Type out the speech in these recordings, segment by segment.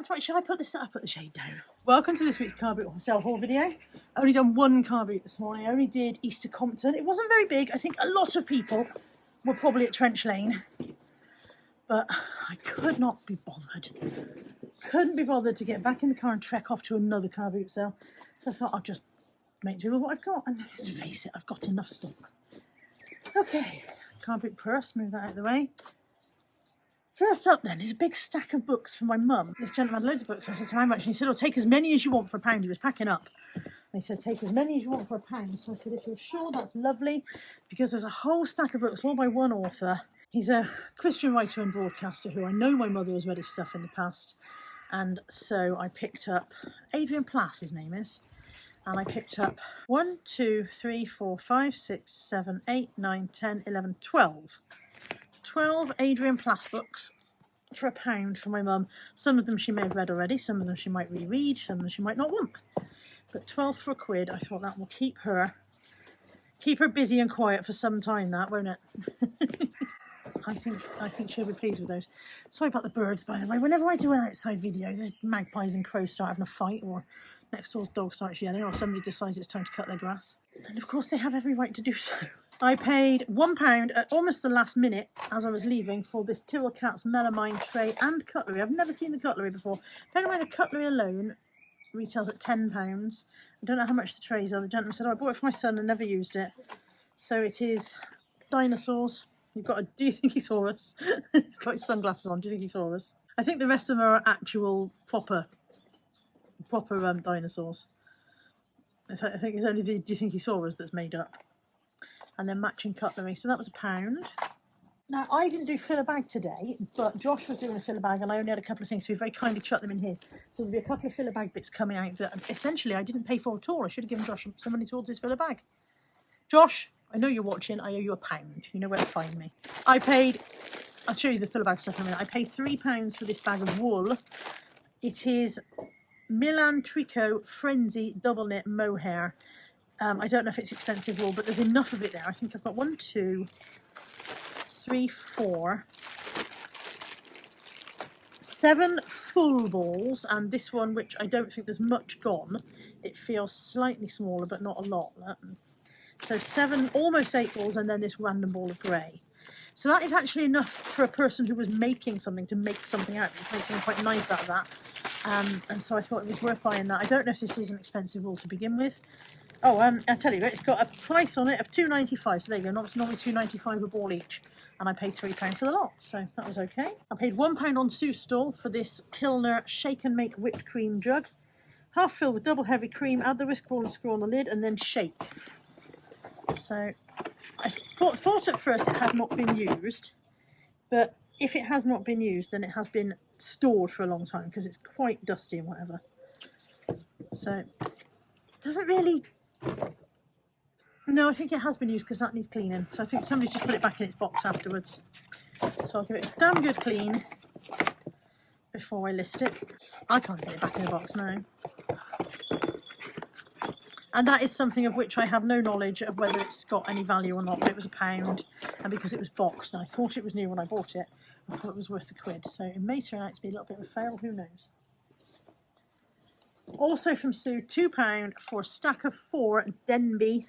that's right. Shall I put this? I'll put the shade down. Welcome to this week's car boot sale haul video. I only done one car boot this morning. I only did Easter Compton. It wasn't very big. I think a lot of people were probably at Trench Lane, but I could not be bothered. Couldn't be bothered to get back in the car and trek off to another car boot sale. So I thought I'll just make do with what I've got. And let's face it, I've got enough stock. Okay, car boot purse. Move that out of the way. First up then is a big stack of books from my mum. This gentleman had loads of books. I said to him, how much? And he said, oh, take as many as you want for £1. He was packing up. And he said, take as many as you want for £1. So I said, if you're sure, that's lovely. Because there's a whole stack of books, all by one author. He's a Christian writer and broadcaster who I know my mother has read his stuff in the past. And so I picked up Adrian Plass, his name is. And I picked up 1, 2, 3, 4, 5, 6, 7, 8, 9, 10, 11, 12. 12 Adrian Plass books for £1 for my mum. Some of them she may have read already, some of them she might reread, some of them she might not want. But 12 for £1, I thought that will keep her busy and quiet for some time, that, won't it? I think she'll be pleased with those. Sorry about the birds, by the way. Whenever I do an outside video, the magpies and crows start having a fight, or next door's dog starts yelling, or somebody decides it's time to cut their grass. And of course they have every right to do so. I paid £1 at almost the last minute as I was leaving for this Tyrrell Cats melamine tray and cutlery. I've never seen the cutlery before. Bear in mind the cutlery alone retails at £10. I don't know how much the trays are. The gentleman said, oh, I bought it for my son and never used it. So it is dinosaurs. You've got a, do you think he saw us? He's got his sunglasses on. Do you think he saw us? I think the rest of them are actual proper dinosaurs. I think it's only the do you think he saw us that's made up. And then matching cutlery. So that was £1. Now, I didn't do fill a bag today, but Josh was doing a fill a bag and I only had a couple of things, so he very kindly chucked them in his. So there'll be a couple of fill a bag bits coming out that essentially I didn't pay for at all. I should have given Josh some money towards his fill a bag. Josh, I know you're watching. I owe you £1. You know where to find me. I'll show you the fill a bag stuff in a minute. I paid £3 for this bag of wool. It is Milan Tricot Frenzy double knit mohair. I don't know if it's expensive wool, but there's enough of it there. I think I've got 1, 2, 3, 4, 7 full balls, and this one, which I don't think there's much gone. It feels slightly smaller, but not a lot. So 7, almost 8 balls, and then this random ball of grey. So that is actually enough for a person who was making something to make something out. You can make something quite nice out of that. And so I thought it was worth buying that. I don't know if this is an expensive wool to begin with. Oh, I'll tell you, it's got a price on it of £2.95. So there you go. It's normally £2.95 a ball each. And I paid £3 for the lot. So that was okay. I paid £1 on Sue's stall for this Kilner Shake and Make whipped cream jug. Half filled with double heavy cream. Add the whisk ball and screw on the lid and then shake. So I thought at first it had not been used. But if it has not been used, then it has been stored for a long time because it's quite dusty and whatever. So it doesn't really... No, I think it has been used because that needs cleaning. So I think somebody's just put it back in its box afterwards. So I'll give it a damn good clean before I list it. I can't get it back in the box now. And that is something of which I have no knowledge of whether it's got any value or not. But it was £1, and because it was boxed and I thought it was new when I bought it, I thought it was worth £1. So it may turn out to be a little bit of a fail, who knows. Also from Sue, £2 for a stack of 4 Denby.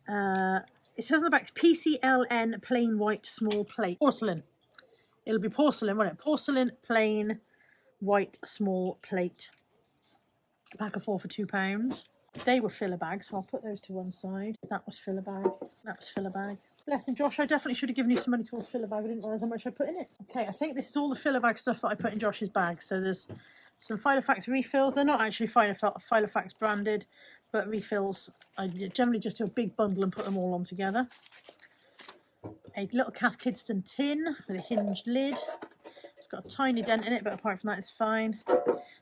It says on the back, PCLN plain white small plate. Porcelain. It'll be porcelain, won't it? Porcelain plain white small plate. A pack of 4 for £2. They were filler bags, so I'll put those to one side. That was filler bag. That was filler bag. Bless him, Josh. I definitely should have given you some money towards filler bag. I didn't realise how much I put in it. Okay, I think this is all the filler bag stuff that I put in Josh's bag. So there's some Filofax refills. They're not actually Filofax branded, but refills. I generally just do a big bundle and put them all on together. A little Cath Kidston tin with a hinged lid. It's got a tiny dent in it, but apart from that, it's fine.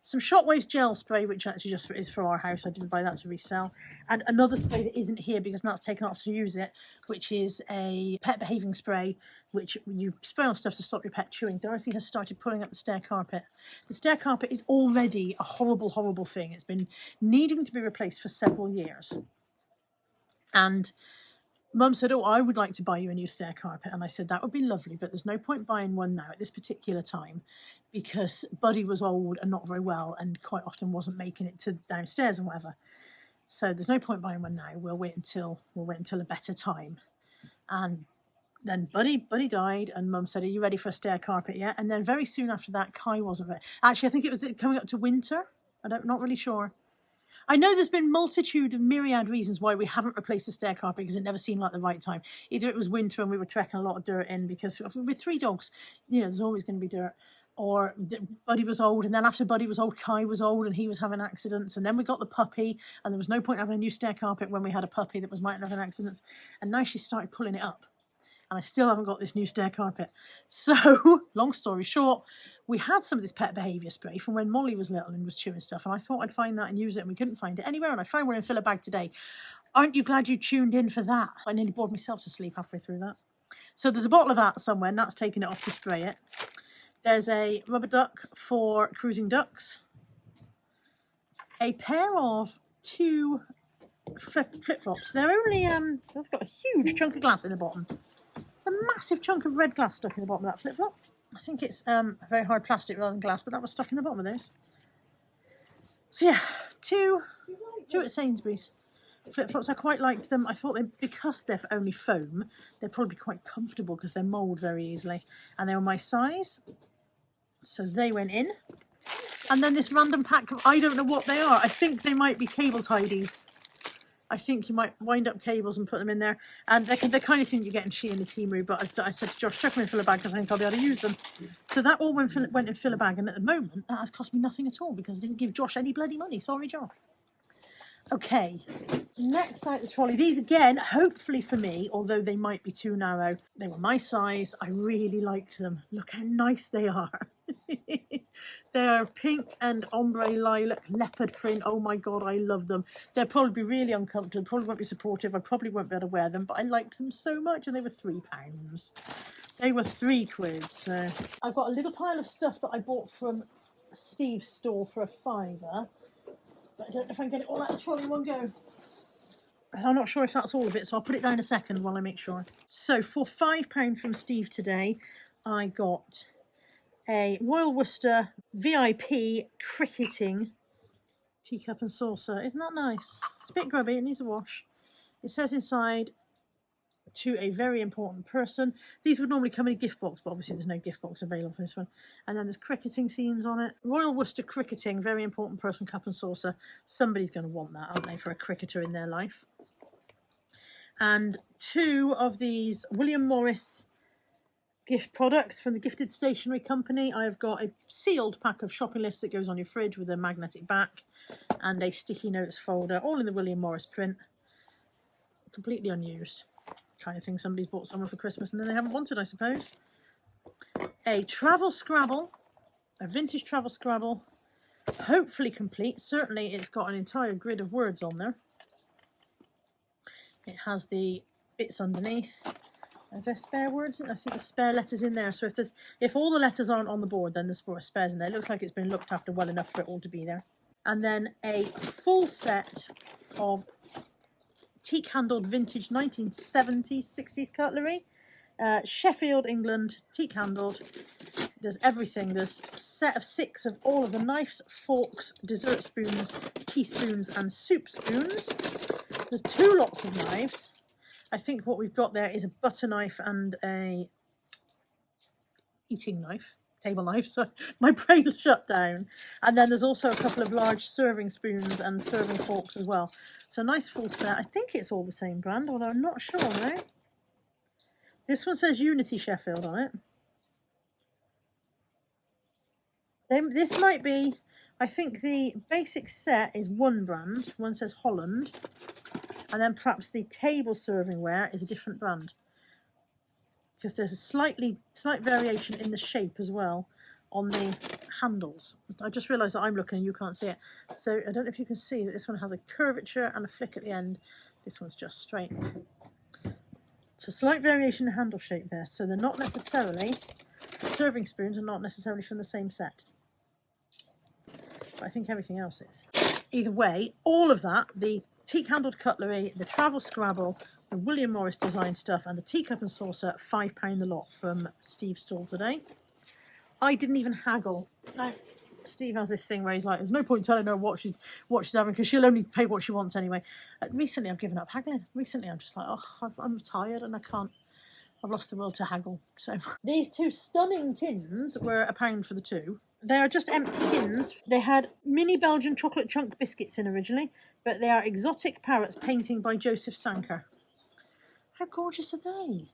Some Shockwaves gel spray, which actually just is for our house. I didn't buy that to resell. And another spray that isn't here because Nat's taken off to use it, which is a pet behaving spray, which you spray on stuff to stop your pet chewing. Dorothy has started pulling up the stair carpet. The stair carpet is already a horrible, horrible thing. It's been needing to be replaced for several years. And Mum said, oh, I would like to buy you a new stair carpet. And I said, that would be lovely, but there's no point buying one now at this particular time because Buddy was old and not very well and quite often wasn't making it to downstairs and whatever. So there's no point buying one now. We'll wait until a better time. And then Buddy died, and Mum said, are you ready for a stair carpet yet? And then very soon after that, Kai wasn't ready. Actually, I think it was coming up to winter. Not really sure. I know there's been myriad reasons why we haven't replaced the stair carpet because it never seemed like the right time. Either it was winter and we were trekking a lot of dirt in because with 3 dogs, there's always going to be dirt. Or Buddy was old, and then after Buddy was old, Kai was old and he was having accidents. And then we got the puppy, and there was no point having a new stair carpet when we had a puppy that was might have accidents. And now she started pulling it up. And I still haven't got this new stair carpet. So, long story short, we had some of this pet behaviour spray from when Molly was little and was chewing stuff. And I thought I'd find that and use it, and we couldn't find it anywhere. And I found one in Filabag today. Aren't you glad you tuned in for that? I nearly bored myself to sleep halfway through that. So there's a bottle of that somewhere, and that's taking it off to spray it. There's a rubber duck for cruising ducks. A pair of 2 flip-flops. They're only, they've got a huge chunk of glass in the bottom. A massive chunk of red glass stuck in the bottom of that flip-flop. I think it's very hard plastic rather than glass, but that was stuck in the bottom of those. So yeah, two at Sainsbury's. Flip-flops, I quite liked them. I thought because they're only foam, they're probably quite comfortable because they mould very easily. And they were my size, so they went in. And then this random pack of, I don't know what they are. I think they might be cable tidies. I think you might wind up cables and put them in there. And they're the kind of thing you get in She and the Teamu, but I said to Josh, chuck them in Filabag because I think I'll be able to use them. So that all went in Filabag, and at the moment, that has cost me nothing at all because I didn't give Josh any bloody money. Sorry, Josh. Okay, next out the trolley. These again, hopefully for me, although they might be too narrow. They were my size. I really liked them. Look how nice they are. They are pink and ombre lilac leopard print. Oh my God, I love them. They'll probably be really uncomfortable, probably won't be supportive. I probably won't be able to wear them, but I liked them so much, and they were £3. They were £3. So I've got a little pile of stuff that I bought from Steve's store for £5. But I don't know if I can get it all out of the trolley in one go. I'm not sure if that's all of it, so I'll put it down a second while I make sure. So for £5 from Steve today, I got a Royal Worcester VIP cricketing teacup and saucer. Isn't that nice? It's a bit grubby, it needs a wash. It says inside, to a very important person. These would normally come in a gift box, but obviously there's no gift box available for this one. And then there's cricketing scenes on it. Royal Worcester cricketing, very important person, cup and saucer. Somebody's going to want that, aren't they, for a cricketer in their life. And 2 of these William Morris gift products from the Gifted Stationery Company. I've got a sealed pack of shopping lists that goes on your fridge with a magnetic back and a sticky notes folder, all in the William Morris print. Completely unused. Kind of thing somebody's bought someone for Christmas and then they haven't wanted, I suppose. A travel Scrabble, a vintage travel Scrabble, hopefully complete. Certainly it's got an entire grid of words on there. It has the bits underneath. Are there spare words? I think there's spare letters in there. So if all the letters aren't on the board, then there's spares in there. It looks like it's been looked after well enough for it all to be there. And then a full set of teak handled vintage 1970s, 60s cutlery. Sheffield, England, teak handled. There's everything. There's a set of 6 of all of the knives, forks, dessert spoons, teaspoons and soup spoons. There's 2 lots of knives. I think what we've got there is a butter knife and a eating knife, table knife, so my brain shut down. And then there's also a couple of large serving spoons and serving forks as well. So nice full set. I think it's all the same brand, although I'm not sure now. This one says Unity Sheffield on it. This might be, I think the basic set is one brand. One says Holland. And then perhaps the table servingware is a different brand. Because there's a slight variation in the shape as well on the handles. I just realised that I'm looking and you can't see it. So I don't know if you can see that this one has a curvature and a flick at the end. This one's just straight. So slight variation in handle shape there. So they're not necessarily, the serving spoons are not necessarily from the same set. But I think everything else is. Either way, all of that, the teak handled cutlery, the travel Scrabble, the William Morris design stuff, and the teacup and saucer, £5 the lot from Steve's stall today. I didn't even haggle. Now, Steve has this thing where he's like, there's no point telling her what she's having because she'll only pay what she wants anyway. Recently, I've given up haggling. Recently, I'm just like, oh, I'm tired and I can't. I've lost the will to haggle. So these two stunning tins were £1 for the two. They are just empty tins. They had mini Belgian chocolate chunk biscuits in originally, but they are exotic parrots painting by Joseph Sanker. How gorgeous are they?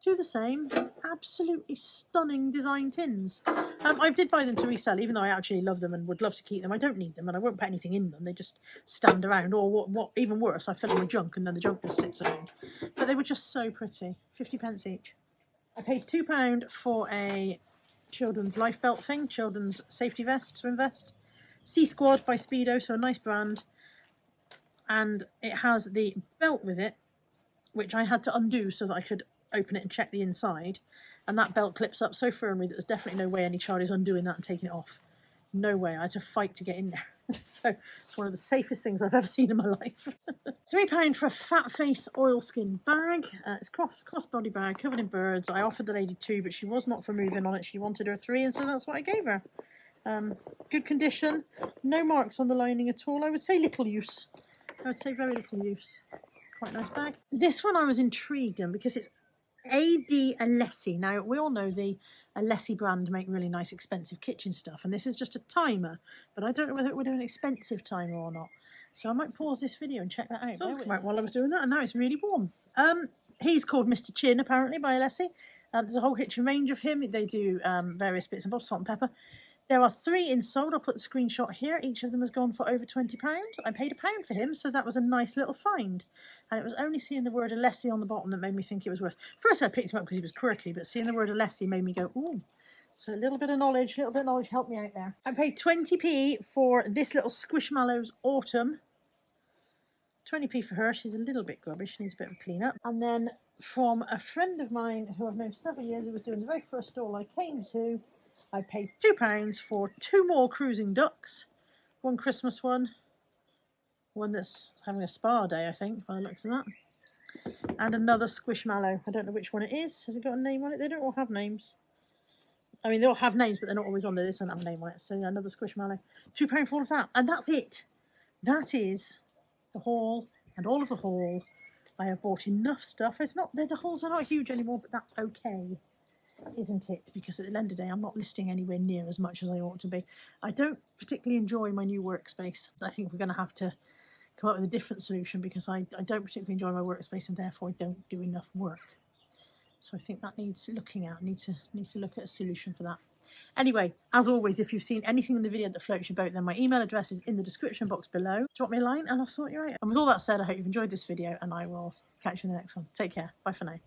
Do the same. Absolutely stunning design tins. I did buy them to resell, even though I actually love them and would love to keep them. I don't need them and I won't put anything in them. They just stand around. Or what even worse, I fill them with junk and then the junk just sits around. But they were just so pretty. 50p each. I paid £2 for a children's life belt thing, children's safety vest, swim vest. Sea Squad by Speedo, so a nice brand. And it has the belt with it, which I had to undo so that I could open it and check the inside, and that belt clips up so firmly that there's definitely no way any child is undoing that and taking it off. No way. I had to fight to get in there. So it's one of the safest things I've ever seen in my life. £3 for a fat face oilskin bag. It's crossbody bag covered in birds. I offered the lady 2, but she was not for moving on it. She wanted her 3, and so that's what I gave her. Good condition, no marks on the lining at all. I would say little use. I would say very little use. Quite nice bag. This one I was intrigued in because it's A.D. Alessi. Now, we all know the Alessi brand make really nice expensive kitchen stuff, and this is just a timer, but I don't know whether it would be an expensive timer or not. So I might pause this video and check that out. Sun's come out while I was doing that, and now it's really warm. He's called Mr. Chin, apparently, by Alessi. There's a whole kitchen range of him. They do various bits and bobs, salt and pepper. There are 3 in sold. I'll put the screenshot here. Each of them has gone for over £20. I paid £1 for him, so that was a nice little find. And it was only seeing the word Alessi on the bottom that made me think it was worth. First, I picked him up because he was quirky, but seeing the word Alessi made me go, ooh. So a little bit of knowledge helped me out there. I paid 20p for this little Squishmallows Autumn. 20p for her. She's a little bit grubby. She needs a bit of a clean up. And then from a friend of mine who I've known several years, who was doing the very first stall I came to, I paid £2 for 2 more cruising ducks. One Christmas one that's having a spa day, I think, by the looks of that. And another Squishmallow. I don't know which one it is. Has it got a name on it? They don't all have names. I mean, they all have names, but they're not always on there. This doesn't have a name on it. So yeah, another Squishmallow. £2 for all of that. And that's it. That is the haul and all of the haul. I have bought enough stuff. The hauls are not huge anymore, but that's okay. Isn't it? Because at the end of the day, I'm not listing anywhere near as much as I ought to be. I don't particularly enjoy my new workspace. I think we're going to have to come up with a different solution because I don't particularly enjoy my workspace and therefore I don't do enough work. So I think that needs looking at. I need to look at a solution for that. Anyway, as always, if you've seen anything in the video that floats your boat, then my email address is in the description box below. Drop me a line and I'll sort you out. And with all that said, I hope you've enjoyed this video and I will catch you in the next one. Take care. Bye for now.